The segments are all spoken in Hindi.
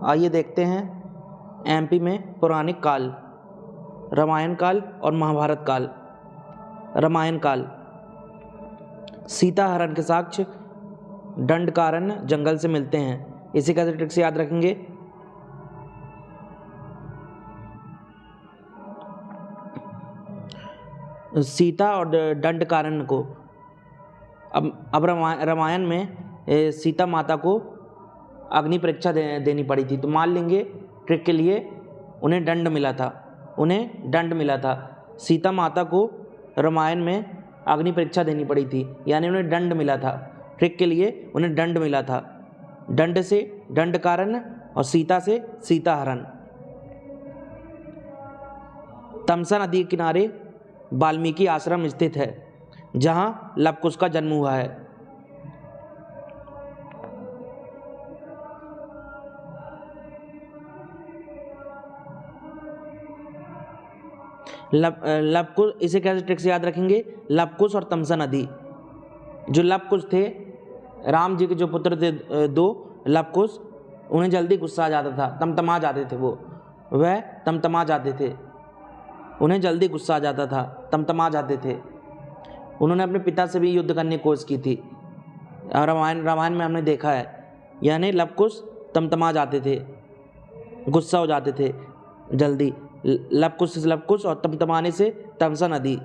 आइए देखते हैं एमपी में पौराणिक काल, रामायण काल और महाभारत काल। रामायण काल, सीता हरण के साक्ष्य दंडकारण्य जंगल से मिलते हैं। इसे कैसे ट्रिक से याद रखेंगे? सीता और दंडकारण्य को अब रामायण में सीता माता को अग्नि परीक्षा देनी पड़ी थी, तो मान लेंगे ट्रिक के लिए उन्हें दंड मिला था। सीता माता को रामायण में अग्नि परीक्षा देनी पड़ी थी, यानी उन्हें दंड मिला था। ट्रिक के लिए उन्हें दंड मिला था। दंड से दंडकारण्य और सीता से सीताहरण। तमसा नदी के किनारे वाल्मीकि आश्रम स्थित है, जहाँ लव कुश का जन्म हुआ है। लव कुश, इसे कैसे ट्रिक से याद रखेंगे? लव कुश और तमसा नदी। जो लव कुश थे, राम जी के जो पुत्र थे दो, लव कुश, उन्हें जल्दी गुस्सा आ जाता था, तमतमा जाते थे वह तमतमा जाते थे, उन्हें जल्दी गुस्सा आ जाता था, तमतमा जाते थे। उन्होंने अपने पिता से भी युद्ध करने की कोशिश की थी। रामायण में हमने देखा है, यानी लव कुश तमतमा जाते थे, गुस्सा हो जाते थे जल्दी। लव कुश और तमतमाने से तमसा नदी।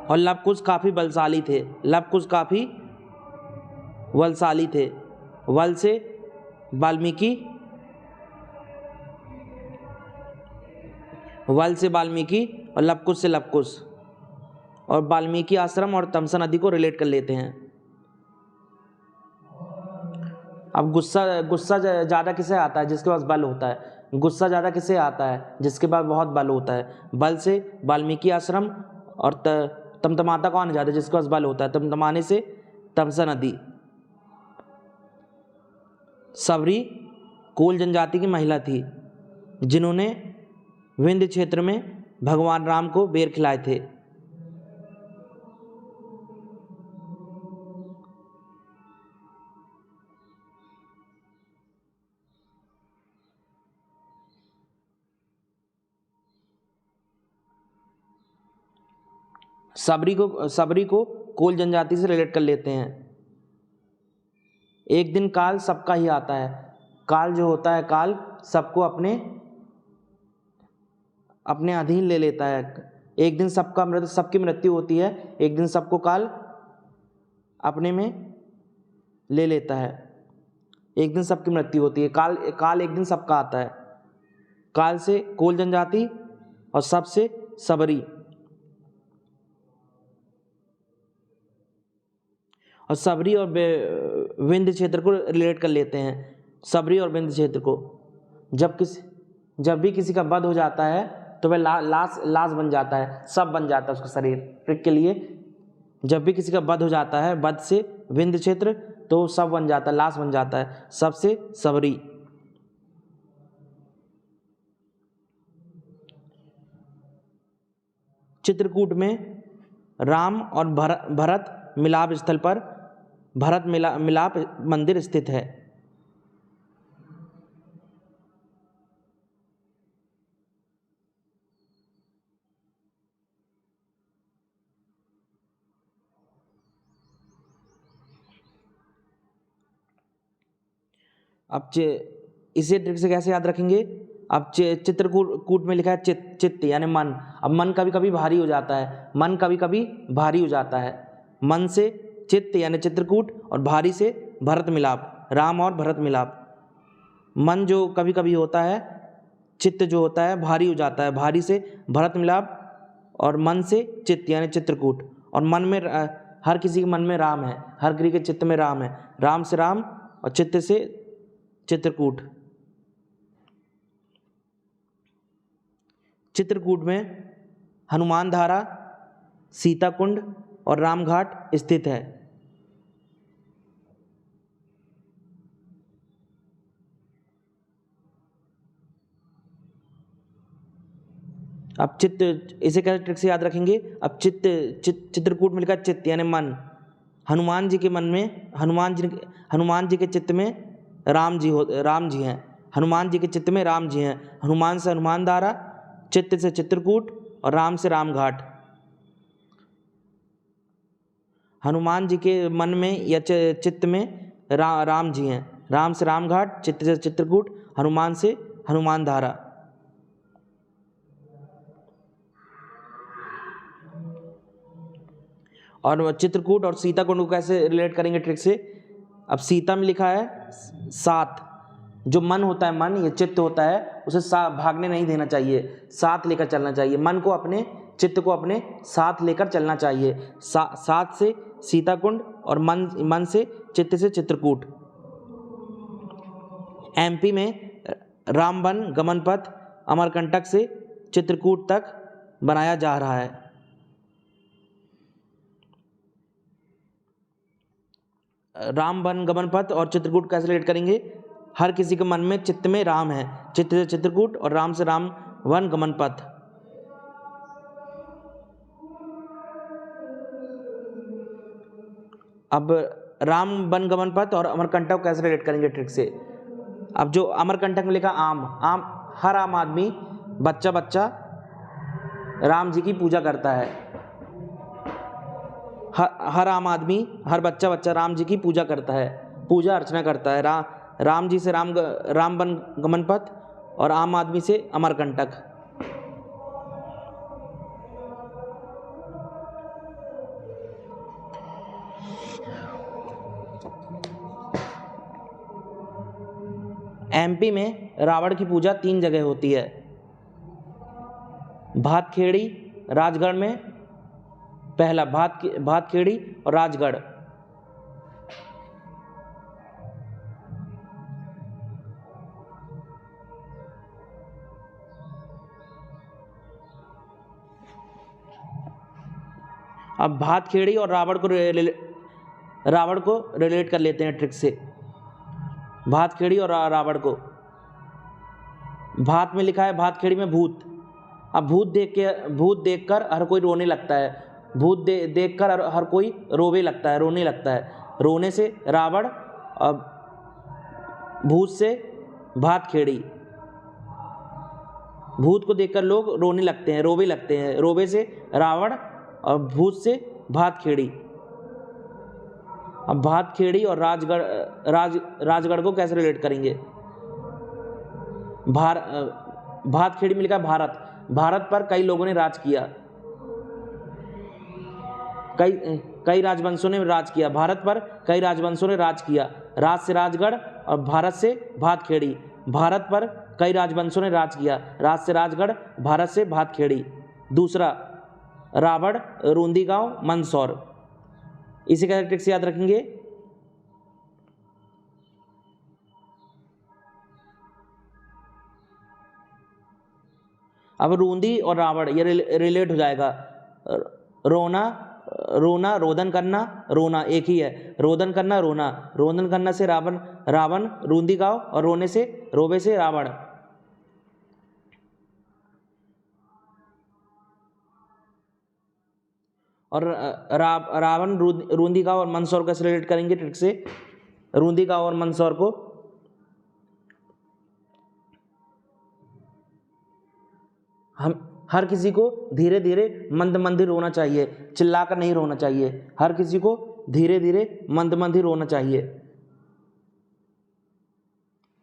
और लव कुश काफ़ी बलशाली थे, वल से वाल्मीकि और लव कुश से लव कुश। और वाल्मीकि आश्रम और तमसा नदी को रिलेट कर लेते हैं। अब गुस्सा ज़्यादा किसे आता है? जिसके पास बल होता है। गुस्सा ज़्यादा किसे आता है? जिसके पास बहुत बल होता है। बल से वाल्मीकि आश्रम और तमतमाता कौन ज़्यादा? जिसके पास बल होता है। तमतमाने से तमसा नदी। सबरी कोल जनजाति की महिला थी, जिन्होंने विंध्य क्षेत्र में भगवान राम को बेर खिलाए थे। सबरी को कोल जनजाति से रिलेट कर लेते हैं। एक दिन काल सबका ही आता है। काल जो होता है, काल सबको अपने अधीन ले लेता है। एक दिन सबकी मृत्यु होती है, एक दिन सबको काल अपने में ले लेता है। एक दिन सबकी मृत्यु होती है। काल एक दिन सबका आता है। काल से कोल जनजाति और सब से सबरी। और सबरी और विंध्य क्षेत्र को रिलेट कर लेते हैं। सबरी और विंध्य क्षेत्र को, जब भी किसी का वध हो जाता है तो वह लाश बन जाता है, सब बन जाता है उसका शरीर। ट्रिक के लिए, जब भी किसी का वध हो जाता है, वध से विंध्य क्षेत्र, तो सब बन जाता है, लाश बन जाता है। सबसे सबरी। चित्रकूट में राम और भरत मिलाप स्थल पर भरत मिलाप मंदिर स्थित है। अब इसे ट्रिक से कैसे याद रखेंगे? अब चित्रकूट में लिखा है चित्त यानी मन। अब मन कभी कभी भारी हो जाता है। मन से चित्त यानी चित्रकूट, और भारी से भरत मिलाप, राम और भरत मिलाप। मन जो कभी कभी होता है, चित्त जो होता है भारी हो जाता है, भारी से भरत मिलाप, और मन से चित्त यानी चित्रकूट। और मन में हर किसी के मन में राम है, हर किसी के चित्त में राम है। राम से राम और चित्त से चित्रकूट। चित्रकूट में हनुमान धारा, सीता कुंड और रामघाट स्थित है। अब इसे कैसे ट्रिक से याद रखेंगे? अब चित्रकूट में लिखा चित्त यानी मन, हनुमान जी के मन में हनुमान जी के चित्त में राम जी हैं। हनुमान जी के चित्त में राम जी हैं। हनुमान से हनुमान धारा, चित्त से चित्रकूट और राम से रामघाट। हनुमान जी के मन में या चित्त में राम जी हैं। राम से रामघाट, चित्त से चित्रकूट, हनुमान से हनुमान धारा। और चित्रकूट और सीता कुंड को कैसे रिलेट करेंगे ट्रिक से? अब सीता में लिखा है साथ, जो मन होता है, मन ये चित्त होता है, उसे भागने नहीं देना चाहिए, साथ लेकर चलना चाहिए। मन को अपने, चित्त को अपने साथ लेकर चलना चाहिए। साथ से सीता कुंड और मन से, चित्त से चित्रकूट। एमपी में रामबन गमन पथ अमरकंटक से चित्रकूट तक बनाया जा रहा है। रामबन गमन पथ और चित्रकूट कैसे रिलेट करेंगे? हर किसी के मन में, चित्त में राम है, चित्त से चित्रकूट और राम से राम वन गमन पथ। अब राम वन गमन पथ और अमरकंटक कैसे रिलेट करेंगे ट्रिक से? अब जो अमरकंटक में लिखा आम, हर आम आदमी, बच्चा राम जी की पूजा करता है। हर आम आदमी, हर बच्चा राम जी की पूजा करता है, पूजा अर्चना करता है। राम जी से राम वन गमन पथ और आम आदमी से अमरकंटक। एमपी में रावण की पूजा 3 जगह होती है, भातखेड़ी, राजगढ़ में। पहला भातखेड़ी और राजगढ़। अब भातखेड़ी और रावण को रिलेट कर लेते हैं ट्रिक से। भातखेड़ी और रावण को। भात में लिखा है भातखेड़ी में भूत। अब भूत देखकर हर कोई रोने लगता है, भूत देखकर हर कोई रोने लगता है। रोने से रावण और भूत से भातखेड़ी। भूत को देखकर लोग रोने लगते हैं, रोवे लगते हैं। रोवे से रावण और भूत से भातखेड़ी। अब भातखेड़ी और राजगढ़ को कैसे रिलेट करेंगे? भातखेड़ी में लिखा भारत पर कई लोगों ने राज किया, कई राजवंशों ने राज किया। भारत पर कई राजवंशों ने राज किया। राज से राजगढ़ और भारत से भातखेड़ी। भारत पर कई राजवंशों ने राज किया, राज से राजगढ़, भारत से भातखेड़ी। दूसरा रावण, रूंदी गांव, मंदसौर। इसी का ट्रिक से याद रखेंगे। अब रूंदी और रावण ये रिलेट हो जाएगा। रोना, रोदन करना, रोना एक ही है। रोदन करना, रोना। रोदन करना से रावण, रूंदी गांव और रोवे से रावण। और रावण, रूंदी गांव और मंदसौर कैसे रिलेट करेंगे ट्रिक से? रूंदी गांव और मंदसौर को हम हर किसी को धीरे धीरे मंद ही रोना चाहिए, चिल्लाकर नहीं रोना चाहिए। हर किसी को धीरे धीरे मंद ही रोना चाहिए।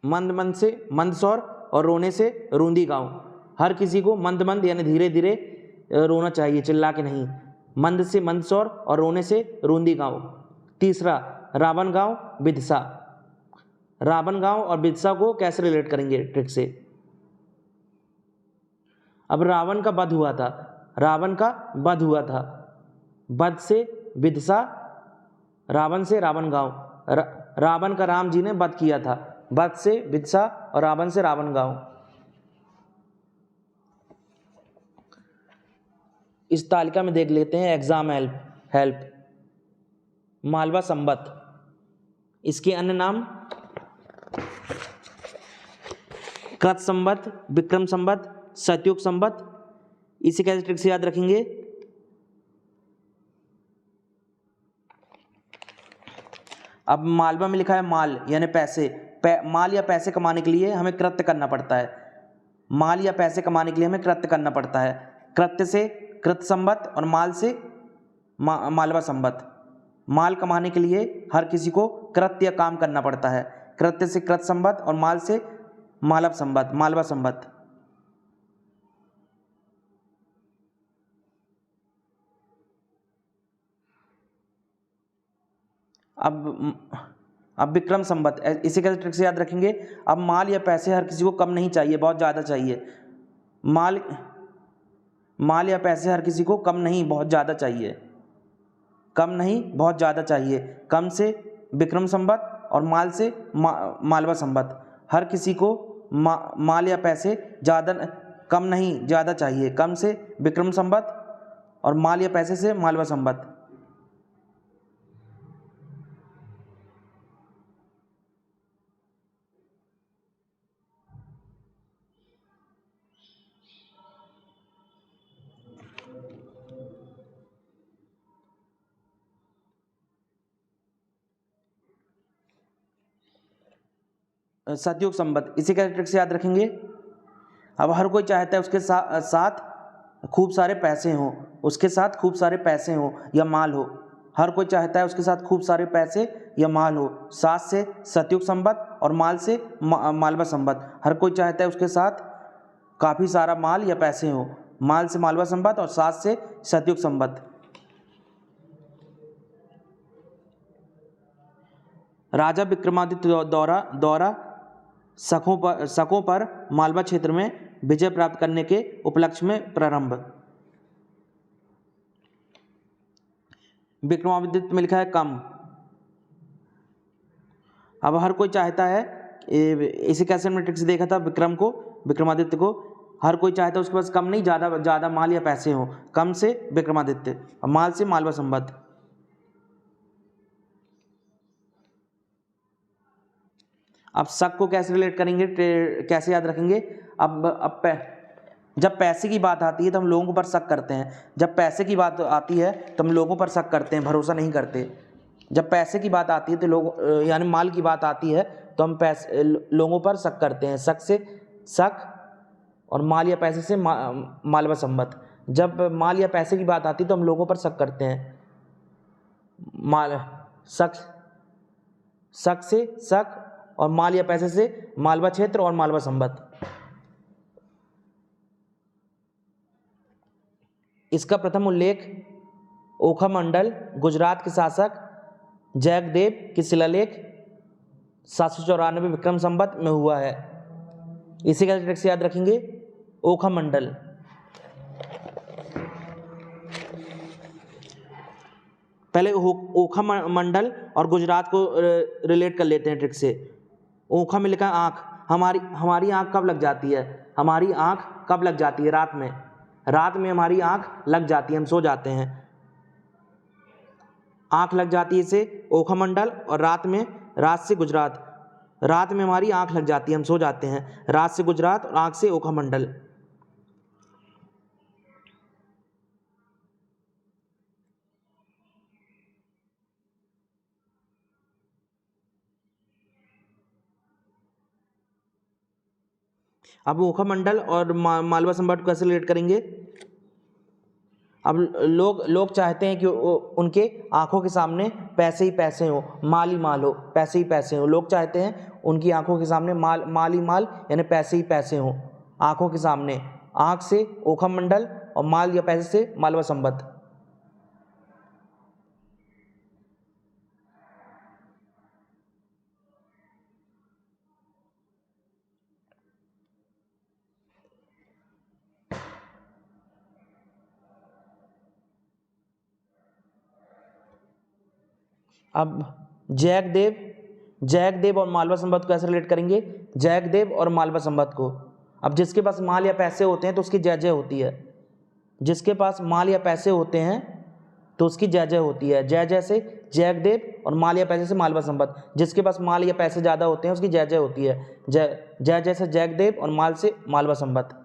मंद से मंदसौर और रोने से रूंदी गांव। हर किसी को मंद यानी धीरे धीरे रोना चाहिए, चिल्ला के नहीं। मंद से मंदसौर और रोने से रूंदी गांव। तीसरा रावण गांव, बिदसा। रावण गांव और बिदसा को कैसे रिलेट करेंगे ट्रिक से? अब रावण का वध हुआ था। वध से बिदसा, रावण से रावण गांव। रावण का राम जी ने वध किया था। वध से बिदसा और रावण से रावण गांव। इस तालिका में देख लेते हैं एग्जाम हेल्प। मालवा संवत, इसके अन्य नाम कृत संवत, विक्रम संवत, सतयुग संवत। इसी कैसे ट्रिक से याद रखेंगे? अब मालवा में लिखा है माल यानी पैसे, माल या पैसे कमाने के लिए हमें कृत्य करना पड़ता है, माल या पैसे कमाने के लिए हमें कृत्य करना पड़ता है। कृत्य से कृत संबत और माल से मालवा संबत। माल कमाने के लिए हर किसी को कृत्य काम करना पड़ता है, कृत्य से कृत संबत और माल से मालव संबत, मालवा संबत। अब विक्रम संबत, इसे कैसे ट्रिक से याद रखेंगे। अब माल या पैसे हर किसी को कम नहीं चाहिए, बहुत ज़्यादा चाहिए। माल या पैसे हर किसी को कम नहीं, बहुत ज़्यादा चाहिए, कम नहीं बहुत ज़्यादा चाहिए। कम से विक्रम संबत और माल से मालवा संबत। हर किसी को माल या पैसे ज़्यादा, कम नहीं ज़्यादा चाहिए। कम से विक्रम संबत और माल या पैसे से मालवा संबत। सतयुग संबत, इसी का ट्रिक से याद रखेंगे। अब हर कोई चाहता है उसके साथ खूब सारे पैसे हों, उसके साथ खूब सारे पैसे हों या माल हो। हर कोई चाहता है उसके साथ खूब सारे पैसे या माल हो। सात से सतयुग संबत और माल से मालवा संबत। हर कोई चाहता है उसके साथ काफ़ी सारा माल या पैसे हो। माल से मालवा संबत और सात से सतयुग संबत। राजा विक्रमादित्य द्वारा शकों पर मालवा क्षेत्र में विजय प्राप्त करने के उपलक्ष्य में प्रारंभ। विक्रमादित्य में लिखा है कम। अब हर कोई चाहता है, इसी कैसे हमने ट्रिक से देखा था विक्रम को, विक्रमादित्य को, हर कोई चाहता है उसके पास कम नहीं ज़्यादा माल या पैसे हो। कम से विक्रमादित्य और माल से मालवा संबत। अब शक को कैसे रिलेट करेंगे, कैसे याद रखेंगे। जब पैसे की बात आती है तो हम लोगों पर शक करते हैं। जब पैसे की बात आती है तो हम लोगों पर शक करते हैं, भरोसा नहीं करते। जब पैसे की बात आती है तो लोग यानी माल की बात आती है तो हम लोगों पर शक करते हैं। शक से शक और माल या पैसे से मालवा संबत। जब माल या पैसे की बात आती है तो हम लोगों पर शक करते हैं। शक से शक और माल या पैसे से मालवा क्षेत्र और मालवा संबत। इसका प्रथम उल्लेख ओखा मंडल गुजरात के शासक जैकदेव के शिलालेख 794 विक्रम संबत में हुआ है। इसी का ट्रिक से याद रखेंगे। ओखा मंडल, पहले ओखा मंडल और गुजरात को रिलेट कर लेते हैं ट्रिक से। ओखा में लिखा आँख। हमारी आँख कब लग जाती है, हमारी आँख कब लग जाती है, रात में। रात में हमारी आँख लग जाती है, हम सो जाते हैं, आँख लग जाती है इसे ओखा मंडल। और रात से गुजरात, रात में हमारी आँख लग जाती है, हम सो जाते हैं, रात से गुजरात और आँख से ओखा मंडल। अब ओखा मंडल और मालवा संबत को कैसे रिलेट करेंगे। अब लोग चाहते हैं कि उनके आंखों के सामने पैसे ही पैसे हो, माल ही माल हो, पैसे ही पैसे हो। लोग चाहते हैं उनकी आंखों के सामने माल ही माल यानी पैसे ही पैसे हो आंखों के सामने। आंख से ओखा मंडल और माल या पैसे से मालवा संबत। अब जैकदेव और मालवा संबत को ऐसे रिलेट करेंगे। जैकदेव और मालवा संबत को, अब जिसके पास माल या पैसे होते हैं तो उसकी जय जय होती है। जिसके पास माल या पैसे होते हैं तो उसकी जय जय होती है। जय जय से जैकदेव और माल या पैसे से मालवा संबत। जिसके पास माल या पैसे ज़्यादा होते हैं उसकी जय जय होती है। जय जय से जैकदेव और माल से मालवा संबत।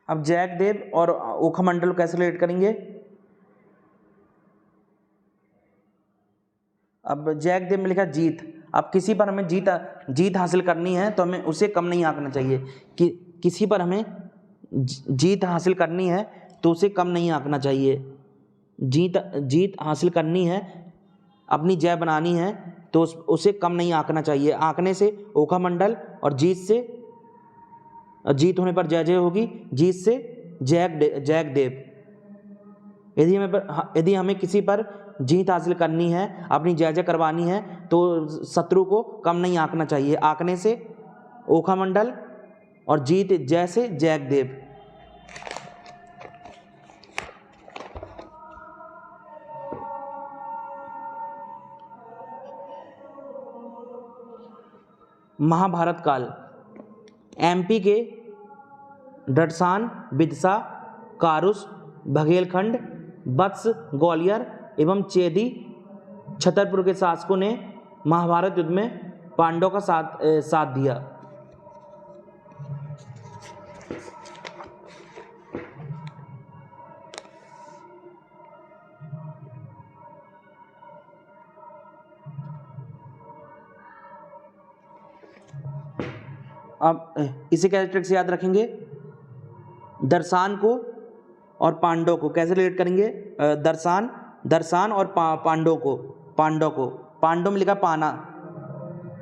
अब जैकदेव और ओखमंडल को कैसे रिलेट करेंगे? अब जैकदेव में लिखा जीत। अब किसी पर हमें जीत हासिल करनी है तो हमें उसे कम नहीं आंकना चाहिए। कि किसी पर हमें जीत हासिल करनी है तो उसे कम नहीं आंकना चाहिए। जीत हासिल करनी है, अपनी जय बनानी है तो उसे कम नहीं आंकना चाहिए। आंकने से ओखमंडल और जीत होने पर जय जय होगी, जीत से जैकदेव। यदि हमें किसी पर जीत हासिल करनी है, अपनी जय जय करवानी है तो शत्रु को कम नहीं आंकना चाहिए। आंकने से ओखमंडल और जीत जय से जैकदेव। महाभारत काल। एमपी के डडसान, बिदसा, कारुस, बघेलखंड, वत्स, ग्वालियर एवं चेदी छतरपुर के शासकों ने महाभारत युद्ध में पांडवों का साथ दिया। अब इसे कैसे ट्रिक से याद रखेंगे? दर्शान को और पांडव को कैसे रिलेट करेंगे? दर्शान और पांडव को पांडव में लिखा पाना।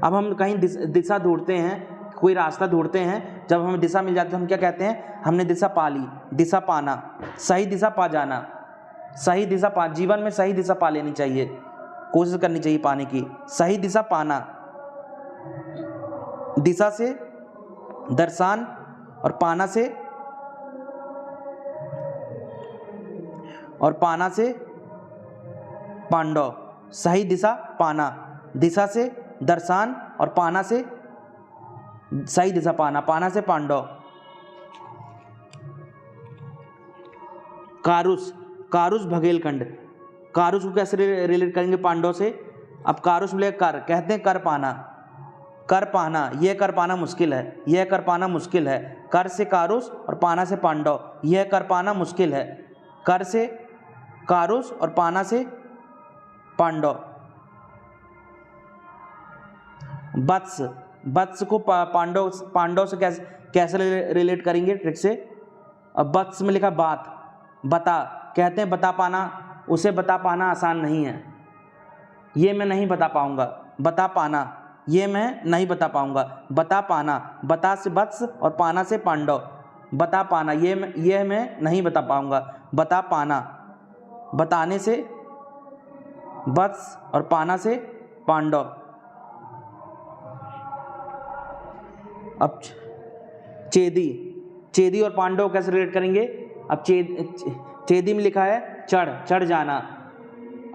अब हम कहीं दिशा ढूंढते हैं, कोई रास्ता ढूंढते हैं, जब हमें दिशा मिल जाती है तो हम क्या कहते हैं? हमने दिशा पा ली। दिशा पाना, सही दिशा पा जाना। सही दिशा जीवन में सही दिशा पा लेनी चाहिए, कोशिश करनी चाहिए पाने की। सही दिशा पाना। दिशा से दर्शान और पाना से पांडव। सही दिशा पाना, दिशा से दर्शान और पाना से सही दिशा पाना से पांडव। कारुस बघेलखंड। कारुस को कैसे रिलेट करेंगे पांडव से? अब कारुस में कहते हैं कर पाना। यह कर पाना मुश्किल है। कर से कारुस और पाना से पांडव। यह कर पाना मुश्किल है। कर से कारुस और पाना से पांडव। वत्स को पांडव से कैसे रिलेट करेंगे ट्रिक से? अब वत्स में लिखा बता। कहते हैं बता पाना, उसे बता पाना आसान नहीं है। ये मैं नहीं बता पाऊंगा। बता पाना, ये मैं नहीं बता पाऊंगा। बता पाना, बता से वत्स और पाना से पांडव। बता पाना, ये मैं नहीं बता पाऊंगा। बता पाना, बताने से वत्स और पाना से पांडव। अब चेदी और पांडव कैसे रिलेट करेंगे? अब चेदी में लिखा है चढ़ जाना।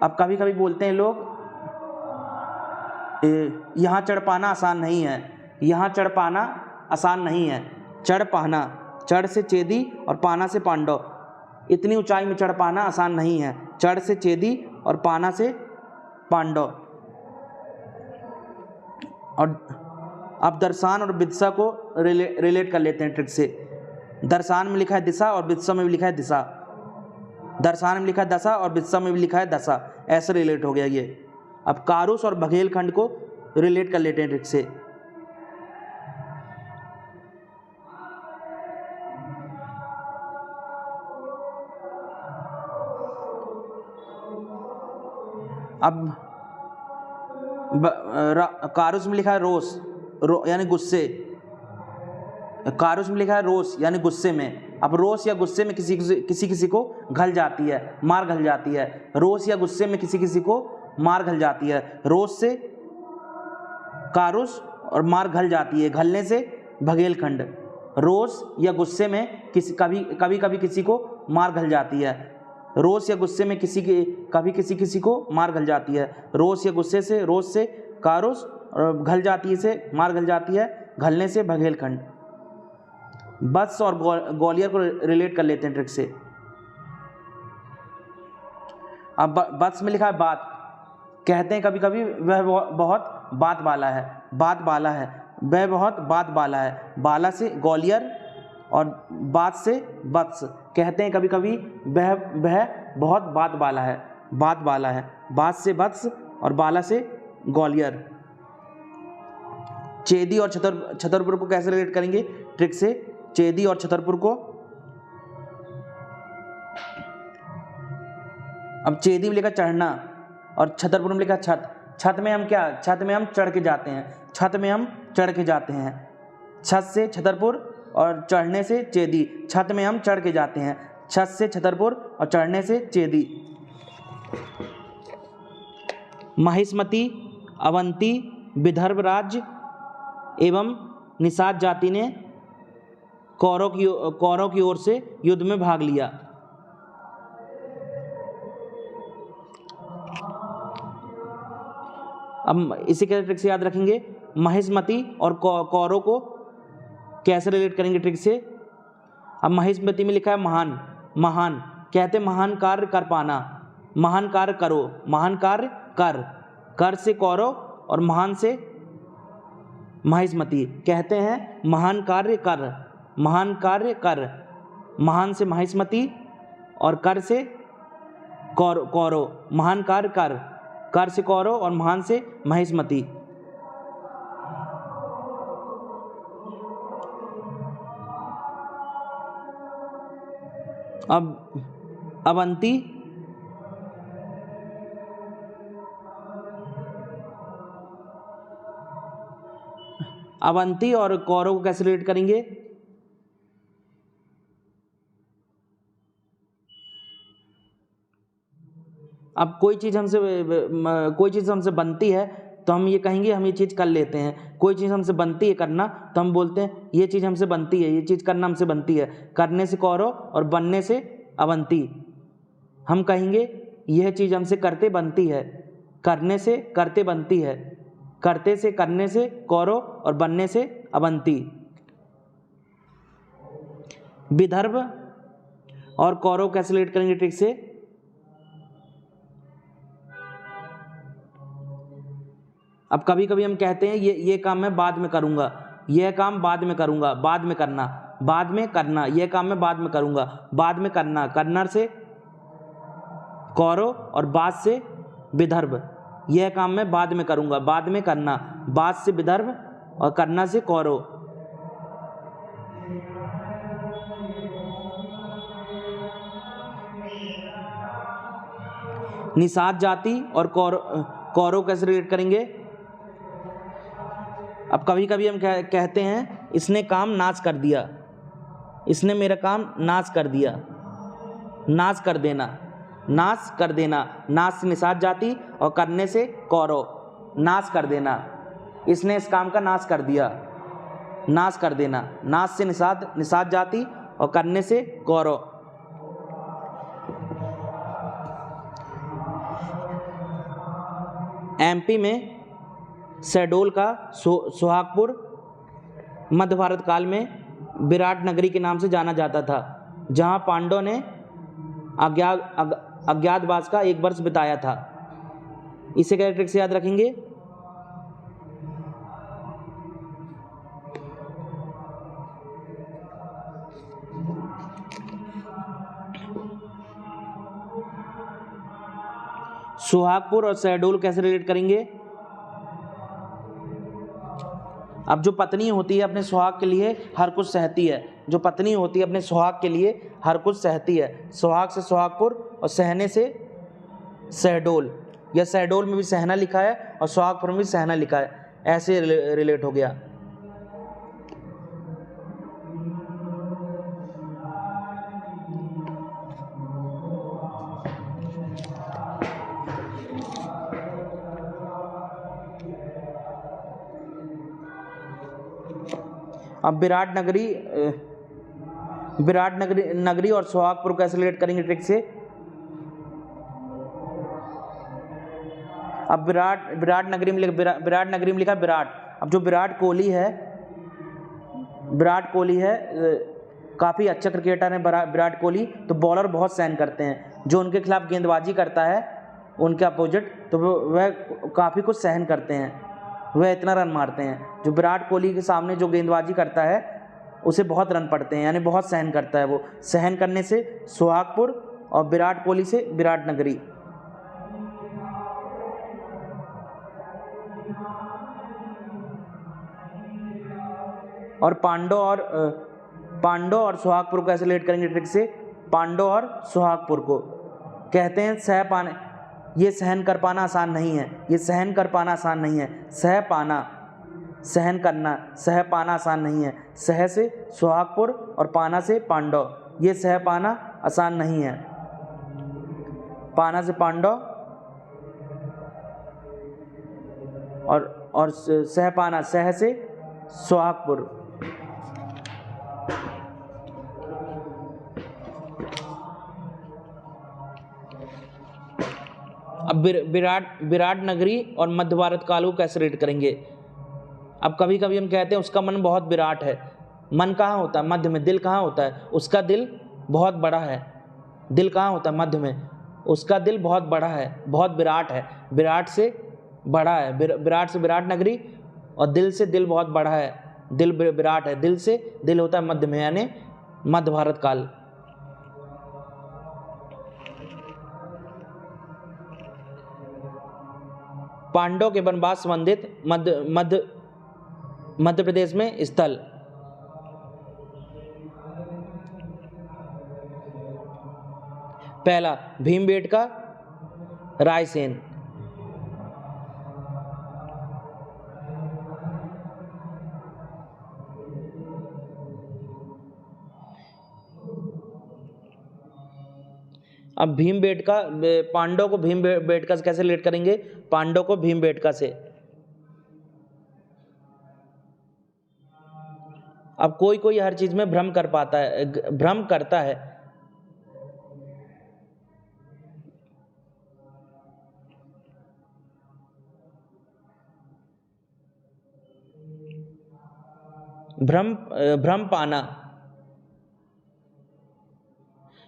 अब कभी कभी बोलते हैं लोग यहाँ चढ़ पाना आसान नहीं है। यहाँ चढ़ पाना आसान नहीं है। चढ़ पाना, चढ़ से चेदी और पाना से पांडव। इतनी ऊंचाई में चढ़ पाना आसान नहीं है। चढ़ से चेदी और पाना से पांडव। और अब दर्शान और बिदसा को रिलेट कर लेते हैं ट्रिक से। दर्शान में लिखा है दिशा और बिदसा में भी लिखा है दिशा। दर्शान में लिखा है दशा और बिदसा में भी लिखा है दशा। ऐसे रिलेट हो गया ये। अब कारुस और बघेलखंड को रिलेट कर लेते हैं ट्रिक से। अब कारुस में लिखा है रोस यानी गुस्से। कारुस में लिखा है रोस यानी गुस्से में। अब रोस या गुस्से में किसी को घल जाती है, मार घल जाती है। रोस या गुस्से में किसी को मार घल जाती है। रोस से कारुस और मार घल जाती है, घलने से बघेलखंड। रोस या गुस्से में कभी किसी को मार घल जाती है। रोस या गुस्से में किसी को मार घल जाती है। रोस या गुस्से से रोस से कारुस और घल जाती है से मार घल जाती है, घलने से बघेलखंड। वत्स और ग्वालियर को रिलेट कर लेते हैं ट्रिक से। अब वत्स में लिखा है बात। कहते हैं कभी कभी वह बहुत बात वाला है। वह बहुत बात वाला है। बाला से ग्वालियर और बात से वत्स, कहते हैं कभी कभी वह बहुत बात वाला है, बात वाला है। बात से वत्स और बाला से ग्वालियर। चेदी और छतरपुर को कैसे रिलेट करेंगे ट्रिक से? चेदी और छतरपुर को, अब चेदी में लिखा चढ़ना और छतरपुर में लिखा छत। छत में हम क्या, छत में हम चढ़ के जाते हैं, छत में हम चढ़ के जाते हैं। छत से छतरपुर और चढ़ने से चेदी। छत में हम चढ़ के जाते हैं, छत से छतरपुर और चढ़ने से चेदी। महिष्मती, अवंती, विदर्भ राज्य एवं निषाद जाति ने कौरव की ओर से युद्ध में भाग लिया। अब इसी के ट्रिक से याद रखेंगे, महिष्मती और कौरव को कैसे रिलेट करेंगे ट्रिक से? अब महिष्मती में लिखा है महान, महान कहते महान कार्य कर पाना, महान कार्य करो, महान कार्य कर, कर से कौरव और महान से महिष्मती, कहते हैं महान कार्य कर, महान कार्य कर, महान से महिष्मती और कर से कौरव, महान कार्य कर, कर से कौरव और महान से महिष्मती। अब अवंती, अवंती और कौरव को कैसे रिलेट करेंगे? अब कोई चीज़ हमसे बनती है तो हम ये कहेंगे हम ये चीज़ कर लेते हैं। कोई चीज़ हमसे बनती है करना तो हम बोलते हैं ये चीज़ हमसे बनती है, ये चीज़ करना हमसे बनती है। करने से कौरव और बनने से अवंती। हम कहेंगे यह चीज़ हमसे करते बनती है, करने से करते बनती है, करते से करने से कौरव और बनने से अवंती। विदर्भ और कौरव कैसे रिलेट करेंगे ट्रिक से? अब कभी कभी हम कहते हैं ये काम मैं बाद में करूँगा, यह काम बाद में करूँगा, बाद में करना, बाद में करना, यह काम मैं बाद में करूँगा, बाद में करना, कन्नड़ से कौरव और बाद से विदर्भ, यह काम मैं बाद में करूँगा, बाद में करना, बाद से विदर्भ और करना से कौरव। निषाद जाति और कौरव कैसे रिलेट करेंगे? अब कभी कभी हम कहते हैं इसने काम नाश कर दिया, इसने मेरा काम नाश कर दिया, नाश कर देना, नाश कर देना, नाश से निषाद जाति और करने से कौरव, नाश कर देना, इसने इस काम का नाश कर दिया, नाश कर देना, नाश से निषाद जाति और करने से कौरव। एमपी में शहडोल का सुहागपुर मध्य भारत काल में विराट नगरी के नाम से जाना जाता था, जहां पांडवों ने अज्ञातवास का 1 वर्ष बिताया था। इसे क्या ट्रिक से याद रखेंगे? सुहागपुर और शहडोल कैसे रिलेट करेंगे? अब जो पत्नी होती है अपने सुहाग के लिए हर कुछ सहती है, जो पत्नी होती है अपने सुहाग के लिए हर कुछ सहती है। सुहाग से सुहागपुर और सहने से शहडोल, या शहडोल में भी सहना लिखा है और सुहागपुर में भी सहना लिखा है, ऐसे रिलेट हो गया। अब विराट नगरी और सुहागपुर कैसे रिलेट करेंगे ट्रिक से? अब विराट नगरी में लिखा विराट। अब जो विराट कोहली है काफ़ी अच्छा क्रिकेटर है विराट कोहली, तो बॉलर बहुत सहन करते हैं। जो उनके खिलाफ गेंदबाजी करता है उनके अपोजिट, तो वह काफ़ी कुछ सहन करते हैं, वह इतना रन मारते हैं। जो विराट कोहली के सामने जो गेंदबाजी करता है उसे बहुत रन पड़ते हैं, यानी बहुत सहन करता है वो। सहन करने से सुहागपुर, और विराट कोहली से विराट नगरी। और पांडव और सुहागपुर को ऐसे रिलेट करेंगे ट्रिक से। पांडव और सुहागपुर को कहते हैं सह पाने, ये सहन कर पाना आसान नहीं है, ये सहन कर पाना आसान नहीं है। सह पाना, सहन करना, सह पाना आसान नहीं है। सह से सुहागपुर और पाना से पांडव, ये सह पाना आसान नहीं है। पाना से पांडव और सह पाना, सह से सुहागपुर। अब विराट नगरी और मध्य भारत काल को कैसे रेट करेंगे। अब कभी कभी हम कहते हैं उसका मन बहुत विराट है। मन कहाँ होता है? मध्य में। दिल कहाँ होता है? उसका दिल बहुत बड़ा है। दिल कहाँ होता है? मध्य में। उसका दिल बहुत बड़ा है, बहुत विराट है। विराट से बड़ा है, विराट से विराट नगरी, और दिल से दिल बहुत बड़ा है, दिल विराट है। दिल से दिल होता है मध्य में, यानी मध्य भारत काल। पांडव के वनवास संबंधित मध्य प्रदेश में स्थल। पहला भीमबेटका, रायसेन। अब भीमबेटका, पांडव को भीमबेटका से कैसे रिलेट करेंगे? पांडव को भीमबेटका से। अब कोई कोई हर चीज में भ्रम कर पाता है, भ्रम करता है। भ्रम पाना,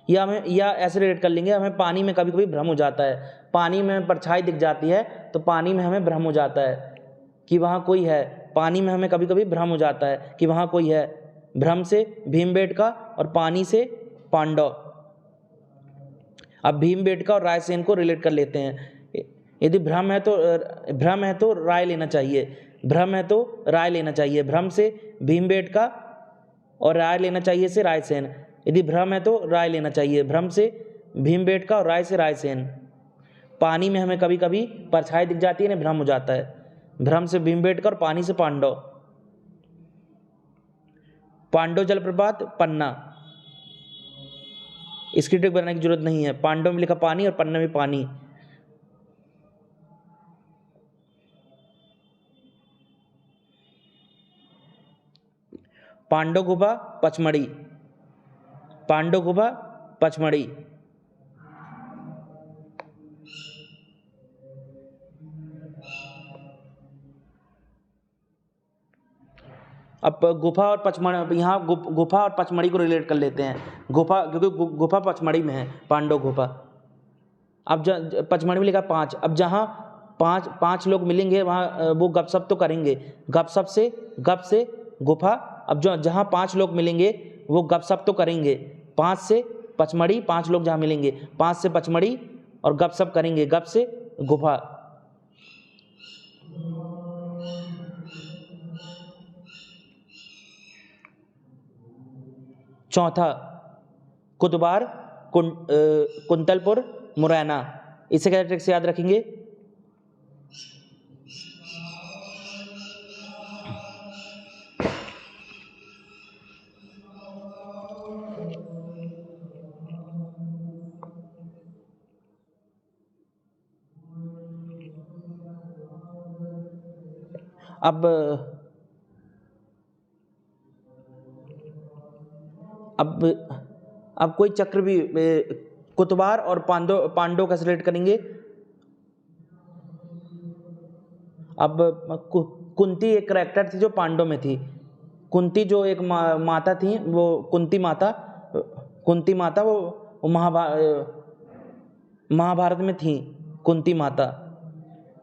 या ऐसे रिलेट कर लेंगे, हमें पानी में कभी कभी भ्रम हो जाता है। पानी में परछाई दिख जाती है तो पानी में हमें भ्रम हो जाता है कि वहाँ कोई है। पानी में हमें कभी कभी भ्रम हो जाता है कि वहाँ कोई है। भ्रम से भीमबेटका और पानी से पांडव। अब भीमबेटका और रायसेन को रिलेट कर लेते हैं। यदि भ्रम है तो राय लेना चाहिए। भ्रम है तो राय लेना चाहिए। भ्रम से भीमबेटका और राय लेना चाहिए से रायसेन। यदि भ्रम है तो राय लेना चाहिए। भ्रम से भीमबेटका और राय से रायसेन। पानी में हमें कभी कभी परछाई दिख जाती है ना, भ्रम हो जाता है। भ्रम से भीमबेटका और पानी से पांडव। पांडव जलप्रपात, पन्ना। इसकी ट्रिक बनाने की जरूरत नहीं है। पांडव में लिखा पानी और पन्ना में पानी। पांडव गुफा, पचमढ़ी। पांडव गुफा, पचमढ़ी। अब गुफा और पचमढ़ी, यहाँ गुफा और पचमढ़ी को रिलेट कर लेते हैं। गुफा, क्योंकि गुफा पचमढ़ी में है, पांडव गुफा। अब पचमढ़ी में लिखा 5। अब जहाँ पाँच लोग मिलेंगे वहाँ वो गपशप तो करेंगे। गपशप से गुफा। अब जहाँ 5 लोग मिलेंगे वो गपशप तो करेंगे। 5 से पचमढ़ी, 5 लोग जहाँ मिलेंगे, 5 से पचमढ़ी और गपशप करेंगे। गप से गुफा। चौथा कुतबार, कुंतलपुर, मुरैना। इसे कैसे ट्रिक से याद रखेंगे? अब कोई चक्र भी, कुतबार और पांडव कैसे रिलेट करेंगे? अब कुंती एक करैक्टर थी जो पांडव में थी। कुंती जो एक माता थी, वो कुंती माता वो महाभारत में थी। कुंती माता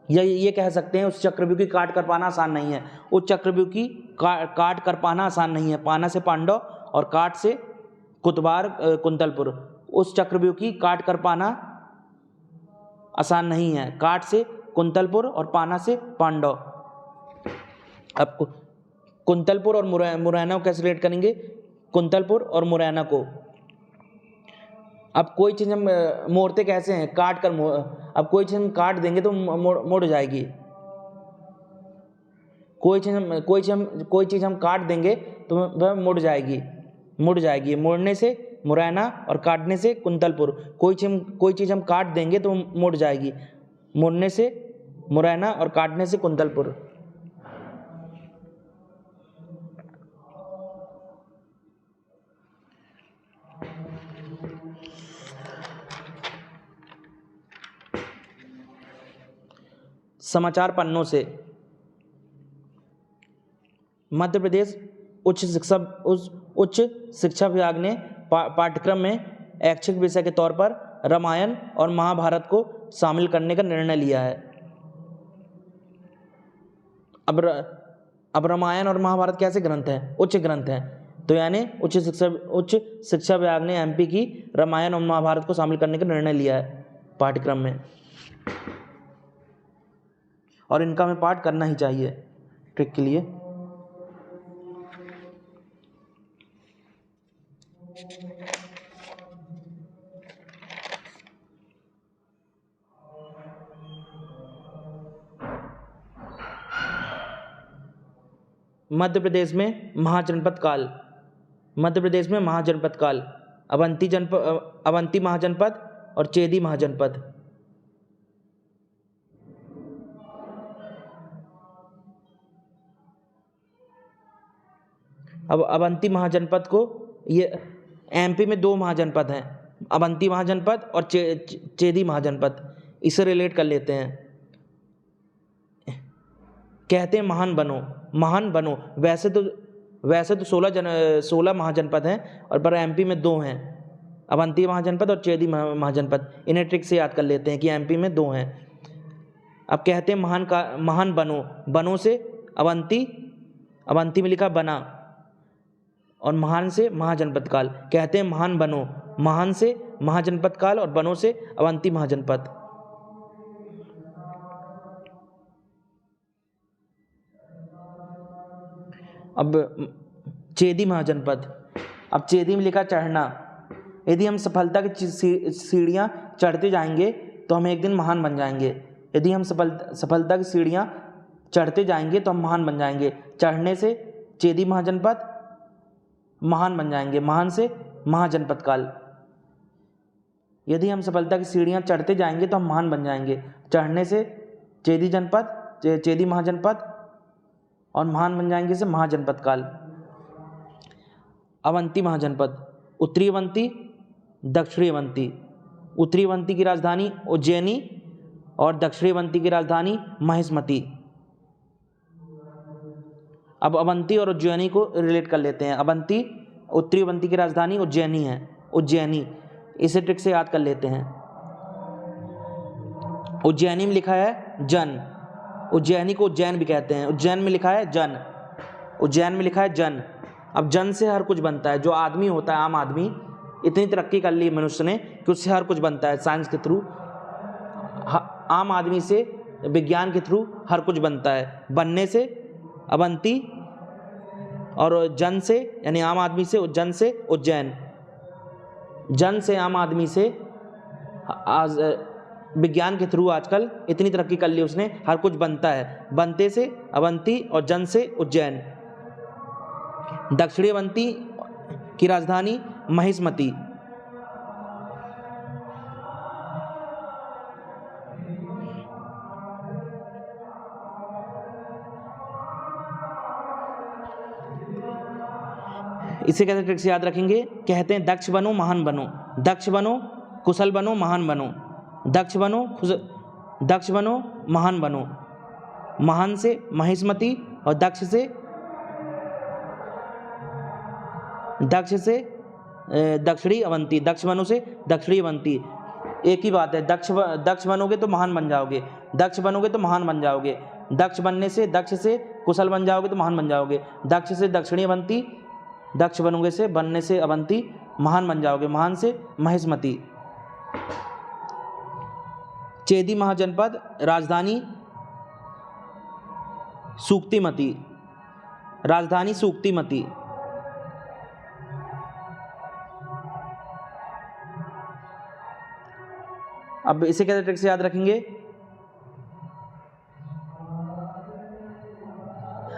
या ये कह सकते हैं उस चक्रव्यूह की काट कर पाना आसान नहीं है। उस चक्रव्यूह की काट कर पाना आसान नहीं है। पाना से पांडव और काट से कुतवार कुंतलपुर। उस चक्रव्यूह की काट कर पाना आसान नहीं है। काट से कुंतलपुर और पाना से पांडव। अब कुंतलपुर और मुरैना को कैसे रिलेट करेंगे? कुंतलपुर और मुरैना को। अब कोई चीज़ हम मोड़ते कैसे हैं? काट कर अब कोई चीज़ हम काट देंगे तो मुड़ जाएगी। कोई चीज़ हम काट देंगे तो वह मुड़ जाएगी। मोड़ने से मुरैना और काटने से कुंतलपुर। कोई चीज़ हम काट देंगे तो मुड़ जाएगी। मोड़ने से मुरैना और काटने से कुंतलपुर। समाचार पन्नों से। मध्य प्रदेश उच्च शिक्षा विभाग ने पाठ्यक्रम में ऐच्छिक विषय के तौर पर रामायण और महाभारत को शामिल करने का निर्णय लिया है। अब रामायण और महाभारत कैसे ग्रंथ हैं? उच्च ग्रंथ हैं। तो यानी उच्च शिक्षा विभाग ने एमपी की रामायण और महाभारत को शामिल करने का निर्णय लिया है पाठ्यक्रम में, और इनका हमें पाठ करना ही चाहिए ट्रिक के लिए। मध्य प्रदेश में महाजनपद काल। अवंती महाजनपद और चेदी महाजनपद। अब अवंती महाजनपद को, ये एमपी में 2 महाजनपद हैं, अवंती महाजनपद और चेदी महाजनपद। इसे रिलेट कर लेते हैं। कहते हैं महान बनो। वैसे तो 16 महाजनपद हैं और पर एमपी में 2 हैं, अवंती महाजनपद और चेदी महाजनपद। इन्हें ट्रिक से याद कर लेते हैं कि एमपी में 2 हैं। अब कहते हैं महान बनो से अवंती में लिखा बना, और महान से महाजनपद काल। कहते हैं महान बनो, महान से महाजनपद काल और बनो से अवंती महाजनपद। अब चेदी महाजनपद। अब चेदी में लिखा चढ़ना। यदि हम सफलता की सीढ़ियाँ चढ़ते जाएंगे तो हम एक दिन महान बन जाएंगे। यदि हम सफलता की सीढ़ियाँ चढ़ते जाएंगे तो हम महान बन जाएंगे। चढ़ने से चेदी महाजनपद, महान बन जाएंगे, महान से महाजनपद काल। यदि हम सफलता की सीढ़ियाँ चढ़ते जाएंगे तो हम महान बन जाएंगे। चढ़ने से चेदी महाजनपद और महान बन जाएंगे से महाजनपद काल। अवंती महाजनपद। उत्तरी अवंती, दक्षिणी अवंती। उत्तरी अवंती की राजधानी उज्जैनी और दक्षिणी अवंती की राजधानी महिष्मती। अब अवंती और उज्जैनी को रिलेट कर लेते हैं। उत्तरी अवंती की राजधानी उज्जैनी है, उज्जैनी। इसे ट्रिक से याद कर लेते हैं। उज्जैनी में लिखा है जन। उज्जैनी को उज्जैन भी कहते हैं। उज्जैन में लिखा है जन। अब जन से हर कुछ बनता है। जो आदमी होता है, आम आदमी, इतनी तरक्की कर ली मनुष्य ने कि उससे हर कुछ बनता है। साइंस के थ्रू, आम आदमी से, विज्ञान के थ्रू हर कुछ बनता है। बनने से अवंती और जन से, यानी आम आदमी से, जन से उज्जैन। जन से आम आदमी से, आज विज्ञान के थ्रू आजकल इतनी तरक्की कर ली उसने, हर कुछ बनता है। बनते से अवंती और जन से उज्जैन। दक्षिणी अवंती की राजधानी महिष्मती। इसे कैसे ट्रिक से याद रखेंगे? कहते हैं दक्ष बनो महान बनो। दक्ष बनो, कुशल बनो, महान बनो। दक्ष बनो महान बनो। महान से महिष्मती और दक्ष से दक्षिणी अवंती। दक्ष बनो से दक्षिणी अवंती। एक ही बात है, दक्ष बनोगे तो महान बन जाओगे, दक्ष बनोगे तो महान बन जाओगे, दक्ष बनने से, दक्ष से कुशल बन जाओगे तो महान बन जाओगे, दक्ष से दक्षिणी अवंती, दक्ष बनोगे से बनने से अवंती, महान बन जाओगे, महान से महेशमती। चेदी महाजनपद, राजधानी सूक्तिमती, राजधानी सूक्तिमती। अब इसे कैसे ट्रिक से याद रखेंगे?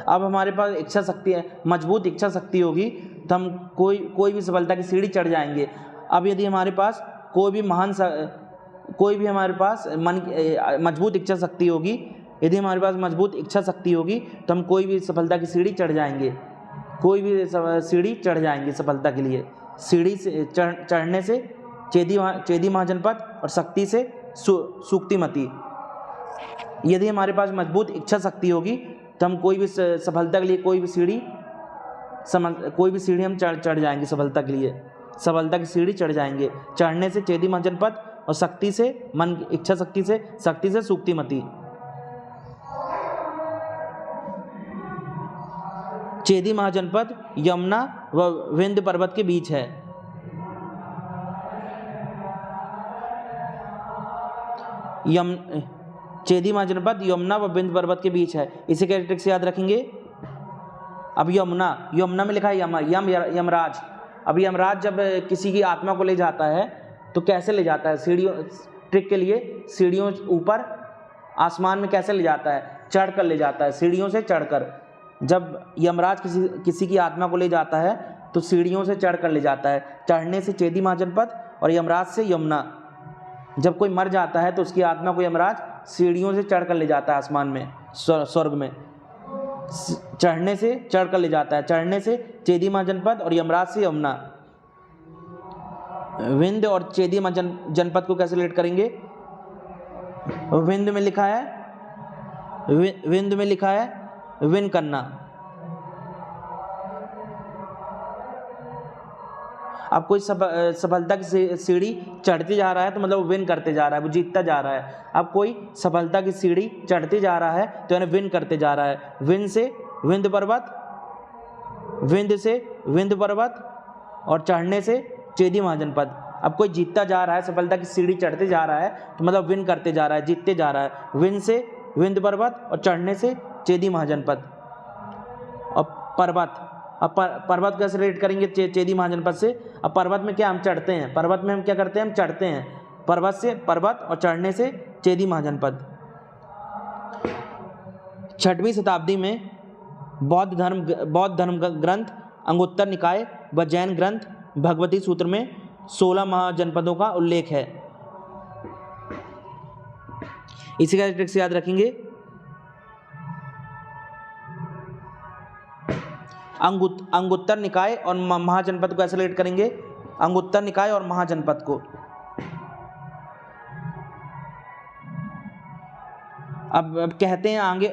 अब हमारे पास इच्छा शक्ति है, मजबूत इच्छा शक्ति होगी तो हम कोई भी सफलता की सीढ़ी चढ़ जाएंगे। अब यदि हमारे पास कोई भी हमारे पास मजबूत इच्छा शक्ति होगी, यदि हमारे पास मजबूत इच्छा शक्ति होगी तो हम कोई भी सफलता की सीढ़ी चढ़ जाएंगे, कोई भी सीढ़ी चढ़ जाएंगे सफलता के लिए। सीढ़ी से चढ़ने से चेदी महाजनपद और शक्ति से सूक्तिमती। यदि हमारे पास मजबूत इच्छा शक्ति होगी तो हम कोई भी सफलता के लिए कोई भी सीढ़ी हम चढ़ जाएंगे सफलता के लिए, सफलता की सीढ़ी चढ़ जाएंगे। चढ़ने से चेदी महाजनपद और शक्ति से इच्छा शक्ति से सूक्तिमती। चेदी महाजनपद यमुना व विंध्य पर्वत के बीच है। चेदी महाजनपद यमुना व विंध्य पर्वत के बीच है। इसे कैसे ट्रिक से याद रखेंगे? अब यमुना में लिखा है यमराज। अब यमराज जब किसी की आत्मा को ले जाता है तो कैसे ले जाता है? सीढ़ियों, ट्रिक के लिए सीढ़ियों ऊपर आसमान में कैसे ले जाता है? चढ़ कर ले जाता है, सीढ़ियों से चढ़कर। जब यमराज किसी की आत्मा को ले जाता है तो सीढ़ियों से चढ़ कर ले जाता है। चढ़ने से चेदी महाजनपद और यमराज से यमुना। जब कोई मर जाता है तो उसकी आत्मा को यमराज सीढ़ियों से चढ़ कर ले जाता है आसमान में, स्वर्ग में। चढ़ने से चढ़ कर ले जाता है। चढ़ने से चेदी महाजनपद और यमराज से यमुना। विंध्य और चेदी महाजनपद को कैसे रिलेट करेंगे? विंध्य में लिखा है विन करना। अब कोई सफलता की सीढ़ी चढ़ती जा रहा है तो मतलब विन करते जा रहा है, वो जीतता जा रहा है। अब कोई सफलता की सीढ़ी चढ़ते जा रहा है तो यानी विन करते जा रहा है। विन से विंध्य पर्वत, विंध्य से विंध्य पर्वत और चढ़ने से चेदी महाजनपद। अब कोई जीतता जा रहा है, सफलता की सीढ़ी चढ़ते जा रहा है तो मतलब विन करते जा रहा है, जीतते जा रहा है। विन से विंध्य पर्वत और चढ़ने से चेदी महाजनपद। और पर्वत, अब पर्वत कैसे रिलेट करेंगे चेदी महाजनपद से? अब पर्वत में क्या हम चढ़ते हैं, पर्वत में हम क्या करते हैं? हम चढ़ते हैं। पर्वत से पर्वत और चढ़ने से चेदी महाजनपद। 6वीं शताब्दी में बौद्ध धर्म ग्रंथ अंगुत्तर निकाय व जैन ग्रंथ भगवती सूत्र में 16 महाजनपदों का उल्लेख है। इसी का ट्रिक से याद रखेंगे। अंगुत्तर निकाय और महाजनपद को ऐसे रिलेट करेंगे? अंगुत्तर निकाय और महाजनपद को। अब कहते हैं आगे